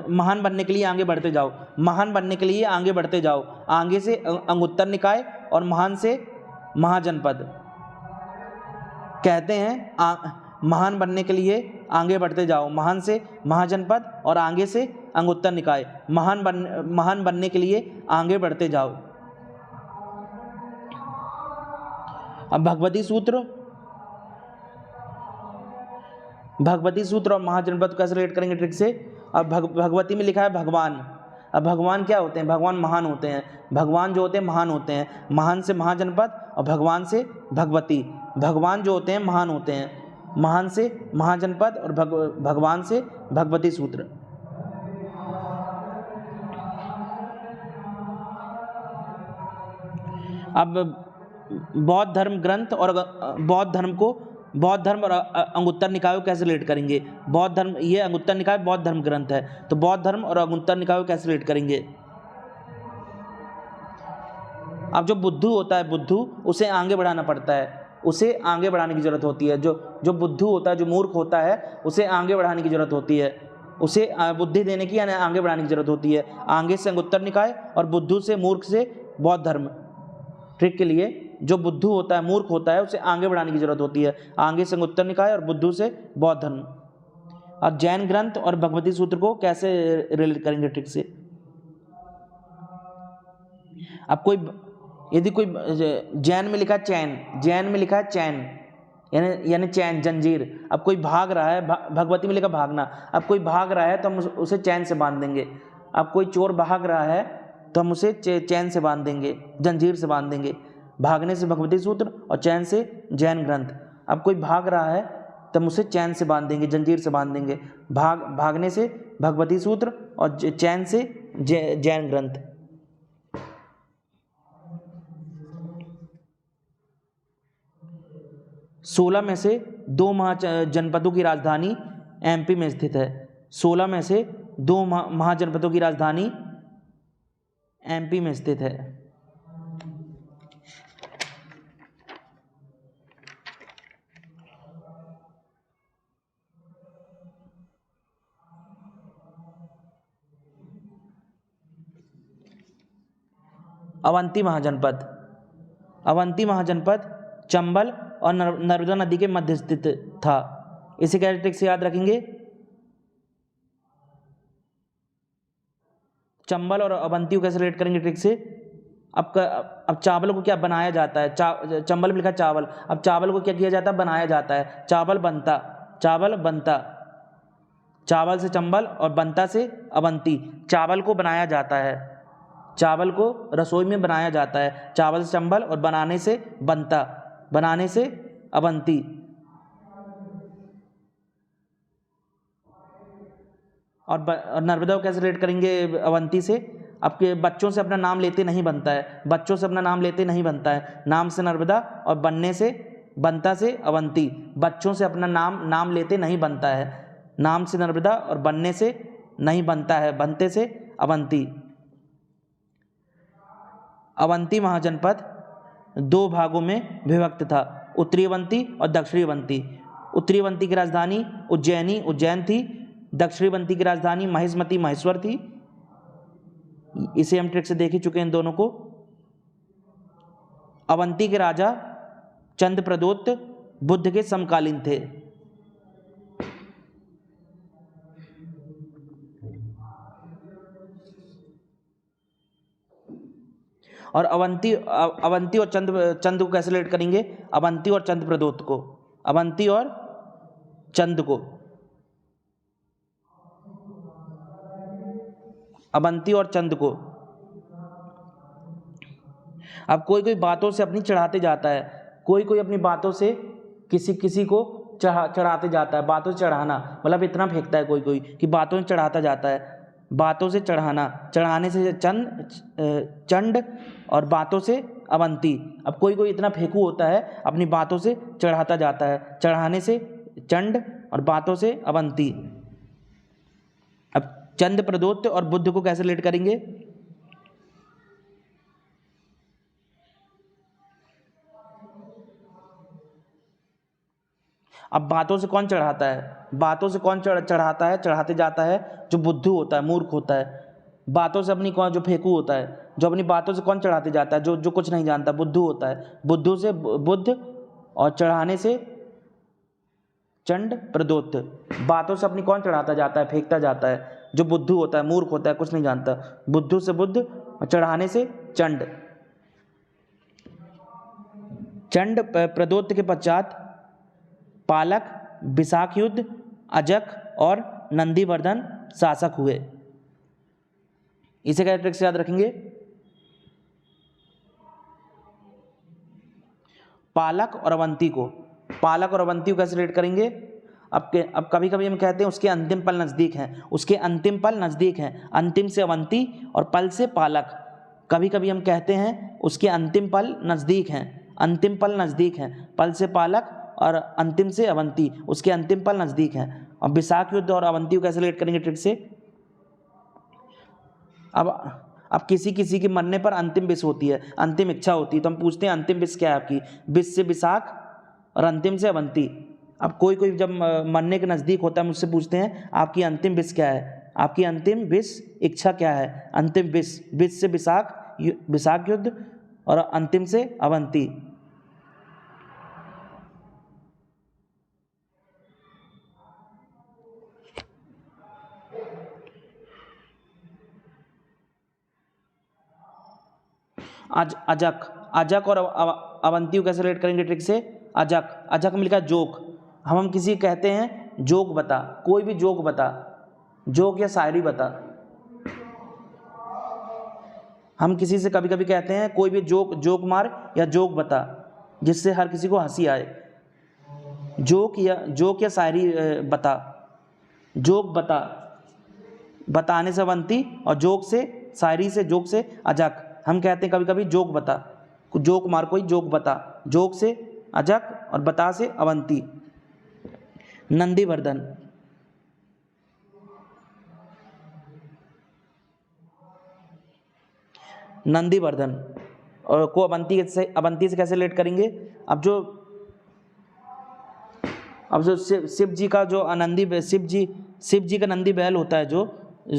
महान बनने के लिए आगे बढ़ते जाओ, महान बनने के लिए आगे बढ़ते जाओ। आगे से अंगुत्तर निकाय और महान से महाजनपद। कहते हैं महान बनने के लिए आगे बढ़ते जाओ, महान से महाजनपद और आगे से अंगुत्तर निकाय। महान बनने के लिए आगे बढ़ते जाओ। अब भगवती सूत्र और महाजनपद को कैसे रिलेट करेंगे ट्रिक से? अब भगवती में लिखा है भगवान। अब भगवान क्या होते हैं? भगवान महान होते हैं। भगवान जो होते हैं महान होते हैं। महान से महाजनपद और भगवान से भगवती। भगवान जो होते हैं महान होते हैं। महान से महाजनपद और भगवान से भगवती सूत्र। अब बौद्ध धर्म ग्रंथ और बौद्ध धर्म और अंगुत्तर निकाय को कैसे रिलेट करेंगे? बौद्ध धर्म, ये अंगुत्तर निकाय बौद्ध धर्म ग्रंथ है, तो बौद्ध धर्म और अंगुत्तर निकाय को कैसे रिलेट करेंगे? अब जो बुद्धू होता है, बुद्धू, उसे आगे बढ़ाना पड़ता है, उसे आगे बढ़ाने की ज़रूरत होती है। जो बुद्धू होता है, जो मूर्ख होता है, उसे आगे बढ़ाने की ज़रूरत होती है, उसे बुद्धि देने की यानी आगे बढ़ाने की ज़रूरत होती है। आगे से अंगुत्तर निकाय और बुद्धू से मूर्ख से बौद्ध धर्म। ट्रिक के लिए जो बुद्धू होता है, मूर्ख होता है, उसे आगे बढ़ाने की जरूरत होती है। आगे से उत्तर निकाय और बुद्धू से बौद्ध धर्म। अब जैन ग्रंथ और भगवती सूत्र को कैसे रिलेट करेंगे ट्रिक से? अब कोई यदि कोई जैन में लिखा चैन, जैन में लिखा है चैन यानी चैन जंजीर। अब कोई भाग रहा है, भगवती में लिखा भागना। अब कोई भाग रहा है तो हम उसे चैन से बांध देंगे। अब कोई चोर भाग रहा है तो हम उसे चैन से बांध देंगे, जंजीर से बांध देंगे। भागने से भगवती सूत्र और चैन से जैन ग्रंथ। अब कोई भाग रहा है तो हम उसे चैन से बांध देंगे, जंजीर से बांध देंगे। भागने से भगवती सूत्र और चैन से जैन ग्रंथ। सोलह में से 2 महाजनपदों की राजधानी एमपी में स्थित है। 16 में से 2 महाजनपदों की राजधानी एमपी में स्थित है। अवंती महाजनपद, अवंती महाजनपद चंबल और नर्मदा नदी के मध्य स्थित था। इसे क्या ट्रिक से याद रखेंगे? चंबल और अवंती को कैसे रिलेट करेंगे ट्रिक से? अब चावल को क्या बनाया जाता है? चंबल में लिखा चावल। अब चावल को क्या किया जाता है? बनाया जाता है। चावल बनता, चावल बनता। चावल से चंबल और बनता से अवंती। चावल को बनाया जाता है, चावल को रसोई में बनाया जाता है। चावल से चंबल और बनाने से बनता, बनाने से अवंती। और नर्मदा को कैसे रिलेट करेंगे अवंती से? आपके बच्चों से अपना नाम लेते नहीं बनता है, बच्चों से अपना नाम लेते नहीं बनता है। नाम से नर्मदा और बनने से बनता से अवंती। बच्चों से अपना नाम लेते नहीं बनता है। नाम से नर्मदा और बनने से नहीं बनता है, बनते से अवंती। अवंती महाजनपद 2 भागों में विभक्त था, उत्तरी अवंती और दक्षिणी अवंती। उत्तरी अवंती की राजधानी उज्जैन थी। दक्षिणी अवंती की राजधानी महिष्मती महेश्वर थी। इसे हम ट्रिक से देख ही चुके हैं इन दोनों को। अवंती के राजा चंद्रप्रदोत बुद्ध के समकालीन थे। और अवंती और चंद को कैसे रिलेट करेंगे? अवंती और चंद्रप्रदोत को, अवंती और चंद को, अवंती और चंद को। अब कोई बातों से अपनी चढ़ाते जाता है, कोई अपनी बातों से किसी को चढ़ाते जाता है। बातों से चढ़ाना मतलब इतना फेंकता है कोई कि बातों से चढ़ाता जाता है। बातों से चढ़ाना, चढ़ाने से चंड और बातों से अवंती। अब कोई इतना फेंकू होता है, अपनी बातों से चढ़ाता जाता है। चढ़ाने से चंड और बातों से अवंती। अब चंद्रप्रदोत और बुद्ध को कैसे रिलेट करेंगे? अब बातों से कौन चढ़ाता है? बातों से कौन चढ़ाता है, चढ़ाते जाता है? जो बुद्धू होता है, मूर्ख होता है। बातों से अपनी कौन, जो फेंकू होता है, जो अपनी बातों से कौन चढ़ाते जाता है? जो कुछ नहीं जानता, बुद्धू होता है। बुद्धू से बुद्ध और चढ़ाने से चंड प्रदोत। बातों से अपनी कौन चढ़ाता जाता है, फेंकता जाता है? जो बुद्धू होता है, मूर्ख होता है, कुछ नहीं जानता। बुद्धू से बुद्ध और चढ़ाने से चंड। चंड प्रदोत के पश्चात पालक, विशाख युद्ध, अजक और नंदीवर्धन शासक हुए। इसे क्या ट्रिक से याद रखेंगे? पालक और अवंती को, पालक और अवंती को कैसे रिलेट करेंगे? अब कभी कभी हम कहते हैं उसके अंतिम पल नज़दीक हैं, उसके अंतिम पल नज़दीक हैं। अंतिम से अवंती और पल से पालक। कभी कभी हम कहते हैं उसके अंतिम पल नज़दीक हैं, अंतिम पल नज़दीक हैं। पल से पालक और अंतिम से अवंती, उसके अंतिम पल नज़दीक हैं। अब विशाख युद्ध और अवंती को कैसे रिलेट करेंगे ट्रिक से? अब किसी के मरने पर अंतिम विश होती है, अंतिम इच्छा होती है, तो हम पूछते हैं अंतिम विश क्या है आपकी? विश से विशाख और अंतिम से अवंती। अब कोई जब मरने के नज़दीक होता है, मुझसे पूछते हैं आपकी अंतिम विश क्या है, आपकी अंतिम विश इच्छा क्या है? अंतिम विश से विशाख युद्ध और अंतिम से अवंती। आज अजक, अजक और अवंती को कैसे रिलेट करेंगे ट्रिक से? अजक, अजक में लिखा जोक। हम किसी कहते हैं जोक बता, कोई भी जोक बता, जोक या शायरी बता। हम किसी से कभी कभी कहते हैं कोई भी जोक मार या जोक बता, जिससे हर किसी को हंसी आए। जोक या शायरी बता, जोक बता, बताने से अवंती, और जोक से शायरी से, जोक से अजक। हम कहते हैं कभी कभी जोक बता, जोक मार कोई, जोक बता, जोक से अजक और बता से अवंती। नंदीवर्धन, नंदीवर्धन और को अवंती से कैसे रिलेट करेंगे? अब जो शिव जी का जो नंदी, शिव जी का नंदी बैल होता है, जो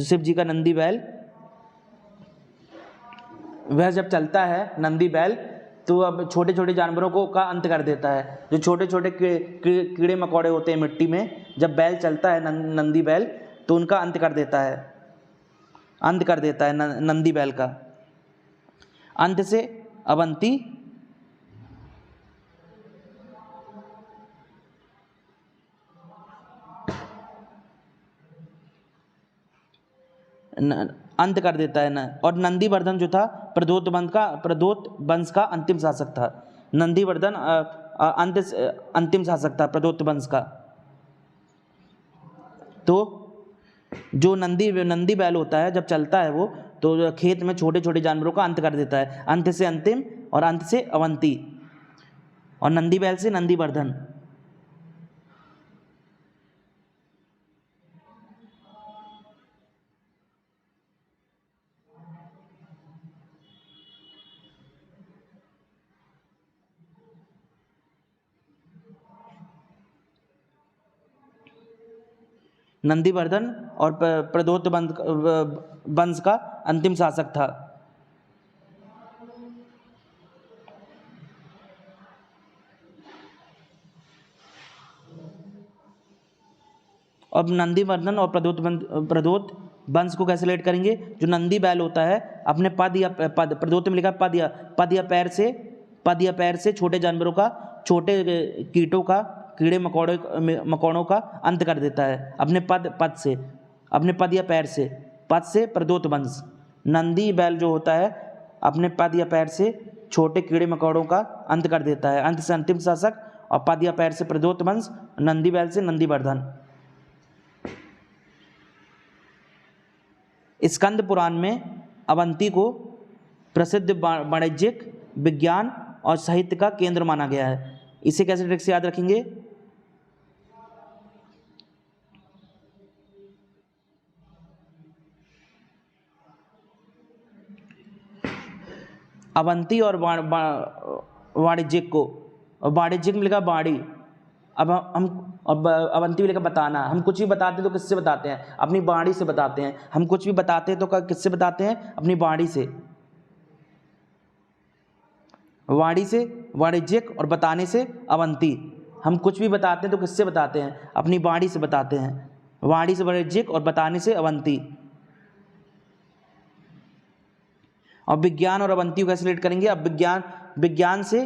शिव जी का नंदी बैल, वह जब चलता है नंदी बैल, तो अब छोटे छोटे जानवरों का अंत कर देता है। जो छोटे छोटे कीड़े मकोड़े होते हैं मिट्टी में, जब बैल चलता है नंदी बैल, तो उनका अंत कर देता है, अंत कर देता है नंदी बैल का। अंत से अवंती, अंत कर देता है ना। और नंदीवर्धन जो था प्रदोत वंश का अंतिम शासक था। नंदीवर्धन अंतिम शासक था प्रदोत वंश का। तो जो नंदी बैल होता है, जब चलता है वो, तो खेत में छोटे छोटे जानवरों का अंत कर देता है। अंत से अंतिम और अंत से अवंती, और नंदी बैल से नंदीवर्धन। नंदीवर्धन और प्रदोत वंश का अंतिम शासक था। अब नंदीवर्धन और प्रदोत वंश को कैसे रिलेट करेंगे? जो नंदी बैल होता है, अपने प्रदोत में लिखा पद या पैर से छोटे जानवरों का, छोटे कीटों का, कीड़े मकोड़ों का अंत कर देता है अपने पद या पैर से। पद से प्रदोत वंश। नंदी बैल जो होता है, अपने पद या पैर से छोटे कीड़े मकोड़ों का अंत कर देता है। अंत से अंतिम शासक, और पद या पैर से प्रदोत वंश। नंदी बैल से नंदीवर्धन। स्कंद पुराण में अवंती को प्रसिद्ध वाणिज्यिक, विज्ञान और साहित्य का केंद्र माना गया है। इसे कैसे ट्रिक से याद रखेंगे? अवंती और वाणिज्यिक को, वाणिज्यिक में लिखा बाड़ी। अब हम अवंती में लिखा बताना। हम कुछ भी बताते हैं तो किससे बताते हैं? अपनी बाड़ी से बताते हैं। हम कुछ भी बताते हैं तो किससे बताते हैं? अपनी बाड़ी से। वाणी से वाणिज्यिक और बताने से अवंती। हम कुछ भी बताते हैं तो किससे बताते हैं? अपनी वाणी से बताते हैं। वाणी से वाणिज्यिक और बताने से अवंती। और विज्ञान और अवंती को कैसे रिलेट करेंगे? अब विज्ञान से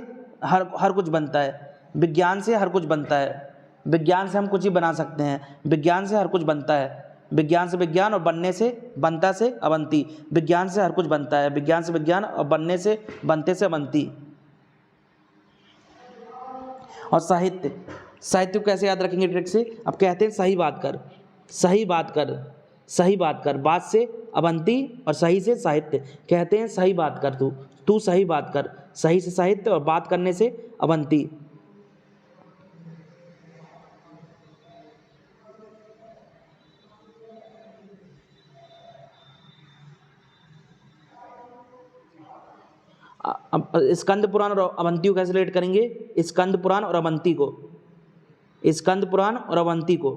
हर कुछ बनता है। विज्ञान से हर कुछ बनता है। विज्ञान से हम कुछ ही बना सकते हैं। विज्ञान से हर कुछ बनता है। विज्ञान से विज्ञान और बनता से अवंती। विज्ञान से हर कुछ बनता है। विज्ञान से विज्ञान और बनते से अवंती। और साहित्य को कैसे याद रखेंगे ट्रिक से? अब कहते हैं सही बात कर, सही बात कर, सही बात कर। बात से अवंती और सही से साहित्य। कहते हैं सही बात कर, तू सही बात कर। सही से साहित्य और बात करने से अवंती। अब स्कंद पुराण और अवंती को कैसे रिलेट करेंगे? स्कंद पुराण और अवंती को, स्कंद पुराण और अवंती को।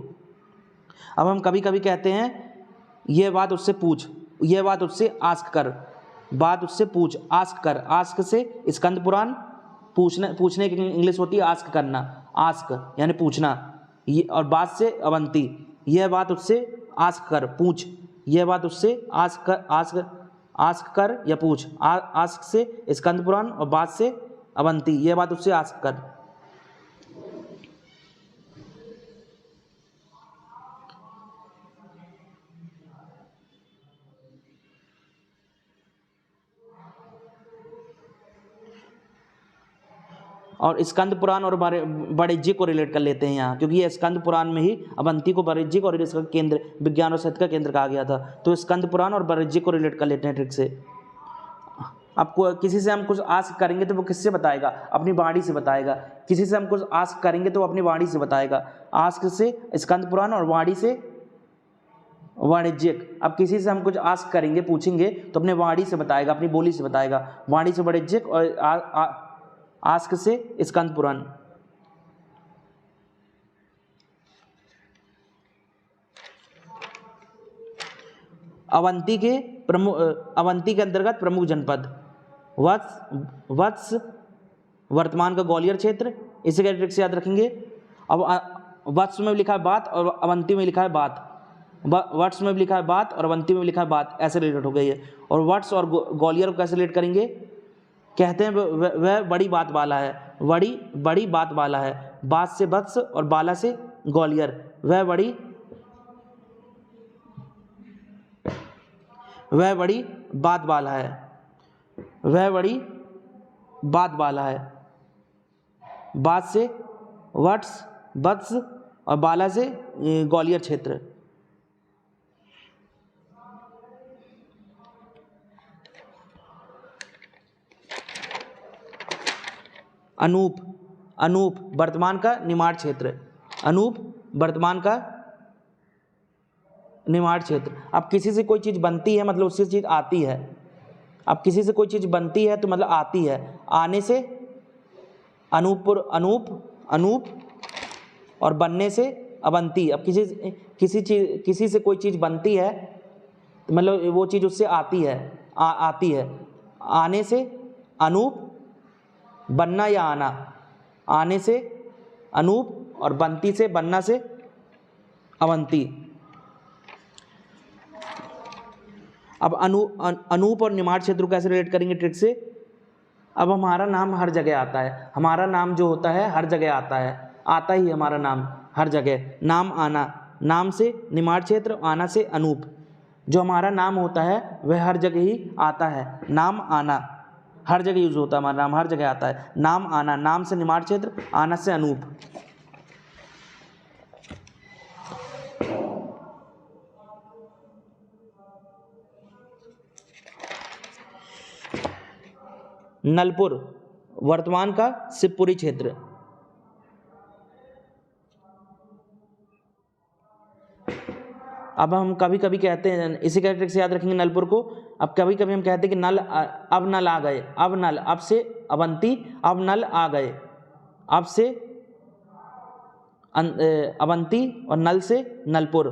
अब हम कभी कभी कहते हैं ये बात उससे पूछ, ये बात उससे आस्क कर। बात उससे पूछ, आस्क कर, आस्क से स्कंद पुराण, पूछने की इंग्लिश होती है आस्क करना, आस्क यानी पूछना, ये और बात से अवंती, यह बात उससे आस्क कर, पूछ, यह बात उससे आस्क कर या पूछ, आस्क से स्कंद पुराण और बात से अवंती, यह बात उससे आस्क कर। और स्कंद पुराण और वाणिज्य को रिलेट कर लेते हैं यहाँ, क्योंकि ये स्कंद पुराण में ही अवंती को वाणिज्यिक और इसका केंद्र, विज्ञान और साहित्य का केंद्र कहा गया था। तो स्कंद पुराण और वाणिज्य को रिलेट कर लेते हैं ट्रिक से। आपको किसी से हम कुछ आस्क करेंगे तो वो किससे बताएगा? अपनी वाणी से बताएगा। किसी से हम कुछ आस्क करेंगे तो वो अपनी वाणी से बताएगा। आस्क से स्कंद पुराण और वाणी से वाणिज्यिक। अब किसी से हम कुछ आस्क करेंगे, पूछेंगे, तो अपने वाणी से बताएगा, अपनी बोली से बताएगा। वाणी से वाणिज्यिक और आस्क से स्कंद पुराण। अवंती के अंतर्गत प्रमुख जनपद, वत्स वर्तमान का ग्वालियर क्षेत्र, इसे क्या ट्रिक से याद रखेंगे? अब वत्स में लिखा है बात और अवंती में लिखा है बात, वत्स में भी लिखा है बात और अवंती में भी लिखा है बात, ऐसे रिलेट हो गई है। और वत्स और ग्वालियर को कैसे रिलेट करेंगे? कहते हैं वह बड़ी बात वाला है, बड़ी बात वाला है। बात से वत्स और बाला से ग्वालियर, वह बड़ी बात वाला है, वह बड़ी बात वाला है। बात से वत्स और बाला से ग्वालियर क्षेत्र। अनूप वर्तमान का निमाड़ क्षेत्र, अनूप वर्तमान का निमाड़ क्षेत्र। अब किसी से कोई चीज़ बनती है मतलब उससे चीज़ आती है। अब किसी से कोई चीज़ बनती है तो मतलब आती है। आने से अनूप और बनने से अवंती। अब किसी से कोई चीज़ बनती है तो मतलब वो चीज़ उससे आती है, आती है। आने से अनूप, बनना या आना, आने से अनूप और बनती से, बनना से अवंती। अब अनूप और निमाड़ क्षेत्र को कैसे रिलेट करेंगे ट्रिक से? अब हमारा नाम हर जगह आता है, हमारा नाम जो होता है हर जगह आता है, आता ही हमारा नाम हर जगह। नाम आना, नाम से निमाड़ क्षेत्र, आना से अनूप। जो हमारा नाम होता है वह हर जगह ही आता है। नाम आना हर जगह यूज होता है, हमारा नाम हर जगह आता है। नाम आना, नाम से निमाड़ क्षेत्र, आना से अनूप। नलपुर वर्तमान का शिवपुरी क्षेत्र। अब हम कभी कभी कहते हैं, इसी कैरेक्टर से याद रखेंगे नलपुर को। अब कभी कभी हम कहते हैं कि अब नल आ गए, अब नल, अब से अवंती, अब नल आ गए, अब से अवंती और नल से नलपुर।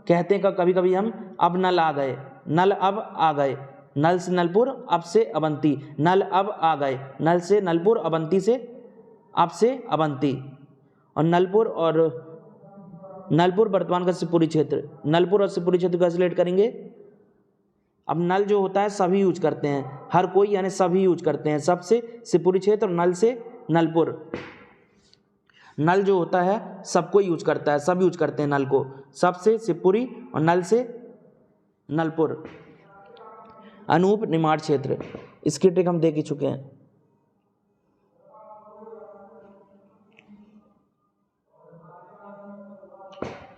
कहते हैं कभी कभी हम अब नल आ गए, नल अब आ गए, नल से नलपुर, अब से अवंती, नल अब आ गए, नल से नलपुर, अवंती से अब से अवंती। और नलपुर वर्तमान का शिवपुरी क्षेत्र। नलपुर और शिवपुरी क्षेत्र को रिलेट करेंगे। अब नल जो होता है सभी यूज करते हैं, हर कोई यानी सभी यूज करते हैं। सबसे शिवपुरी क्षेत्र और नल से नलपुर। नल जो होता है सबको यूज करता है, सब यूज करते हैं नल को। सबसे शिवपुरी और नल से नलपुर। अनूप निमाड़ क्षेत्र, इसकी ट्रिक हम देख ही चुके हैं।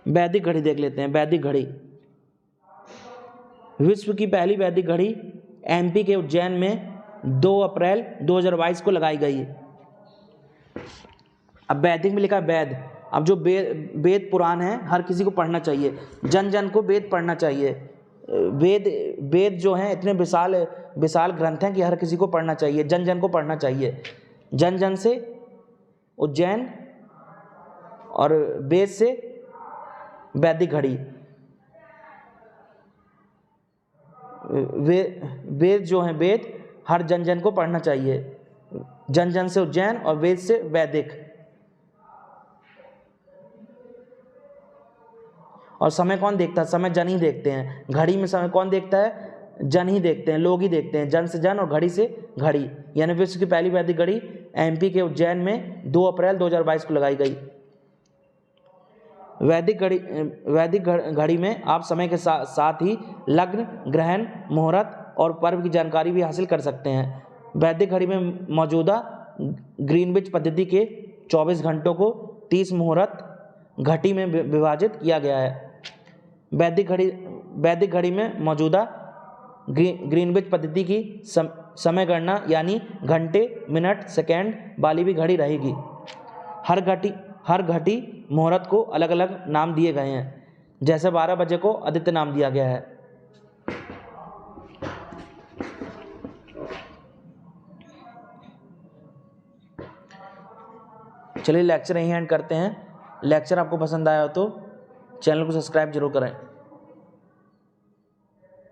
वैदिक घड़ी देख लेते हैं। वैदिक घड़ी, विश्व की पहली वैदिक घड़ी एमपी के उज्जैन में 2 अप्रैल 2022 को लगाई गई। अब वैदिक में लिखा है वेद। अब जो वेद पुराण है हर किसी को पढ़ना चाहिए, जन जन को वेद पढ़ना चाहिए। वेद जो हैं इतने विशाल ग्रंथ हैं कि हर किसी को पढ़ना चाहिए, जन जन को पढ़ना चाहिए। जन जन से उज्जैन और वेद से वैदिक घड़ी। वेद जो हैं, वेद हर जन जन को पढ़ना चाहिए। जन जन से उज्जैन और वेद से वैदिक। और समय कौन देखता है? समय जन ही देखते हैं। घड़ी में समय कौन देखता है? जन ही देखते हैं, लोग ही देखते हैं। जन से जन और घड़ी से घड़ी। यानी विश्व की पहली वैदिक घड़ी एमपी के उज्जैन में 2 अप्रैल 2022 को लगाई गई। वैदिक घड़ी में आप समय के साथ ही लग्न, ग्रहण, मुहूर्त और पर्व की जानकारी भी हासिल कर सकते हैं। वैदिक घड़ी में मौजूदा ग्रीनविच पद्धति के 24 घंटों को 30 मुहूर्त घटी में विभाजित किया गया है। वैदिक घड़ी में मौजूदा ग्रीनविच पद्धति की समय गणना यानी घंटे, मिनट, सेकेंड वाली भी घड़ी रहेगी। हर घटी मुहूर्त को अलग अलग नाम दिए गए हैं। जैसे 12 बजे को आदित्य नाम दिया गया है। चलिए लेक्चर यहीं एंड करते हैं। लेक्चर आपको पसंद आया हो तो चैनल को सब्सक्राइब जरूर करें।